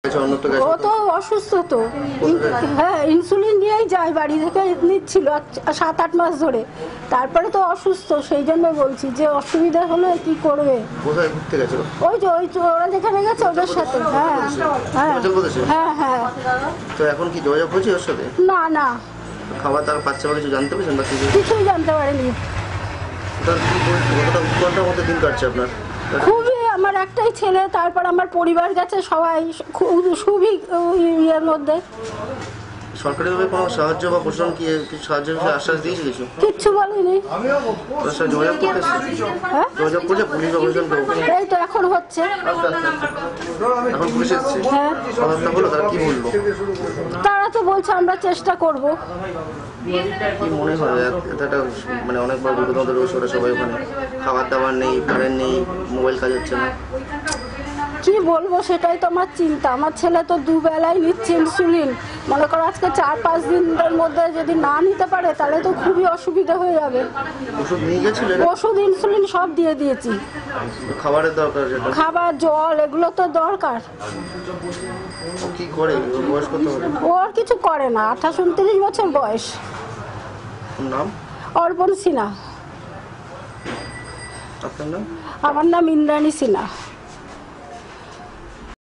ও তো অসুস্থ তো, হ্যাঁ ইনসুলিন নিয়েই যায়, বাড়ি থেকে নিচ্ছিল 7-8 মাস ধরে, তারপরে তো অসুস্থ, সেই জন্য বলছি যে অসুবিধা হলে কি করবে। কোথায় ঘুরতে গেছিল? ওই যে ওরা যেখানে গেছে ওদের সাথে। হ্যাঁ হ্যাঁ হ্যাঁ হ্যাঁ। তো এখন কি যোগাযোগ হয়েছে ওর সাথে? না না, খাবার দাবার পাচ্ছে বা কিছু জানতে পেরেছেন? কিছুই জানতে পারিনি। কতটা উৎকণ্ঠার মধ্যে দিন কাটছে আপনার? খুবই, আমার একটাই ছেলে, তারপর আমার পরিবার গেছে সবাই খুবই ইয়ের মধ্যে। সরকারিভাবে কোনো সাহায্য বা প্রশাসন কি কিছু সাহায্যের বিষয়ে আশ্বাস দিয়েছে? কিছু বলেনি। ওর সাথে যোগাযোগ করতেছে? হ্যাঁ যোগাযোগ করছে পুলিশ বা প্রশাসন? এই তো এখন হচ্ছে। এখন পুলিশ এসেছে? হ্যাঁ। কথাবার্তা বলো, তারা কি বললো? তারা তো বলছে আমরা চেষ্টা করব। কি মনে হয় এটা মানে অনেক বড় বিপদের ওরা সবাই ওখানে, খাবার দাবার নেই, কারেন্ট নেই, মোবাইল কাজ হচ্ছে না, কি বলবো সেটাই তো আমার চিন্তা। আমার ছেলে তো দুবেলাই নিচ্ছে ইনসুলিন, মনে করো আজকে 4-5 দিনের মধ্যে যদি না নিতে পারে তাহলে তো খুবই অসুবিধা হয়ে যাবে। ওষুধ নিয়ে গেছিল? ওষুধ ইনসুলিন সব দিয়ে দিয়েছি। খাবারের দরকার, খাবার জল এগুলো তো দরকার। কি করে? বয়স কত হবে? ও আর কিছু করে না, 28-29 বছর বয়স। নাম? অর্পণ সিনহা। আপনার নাম? আমার নাম ইন্দ্রাণী সিনহা।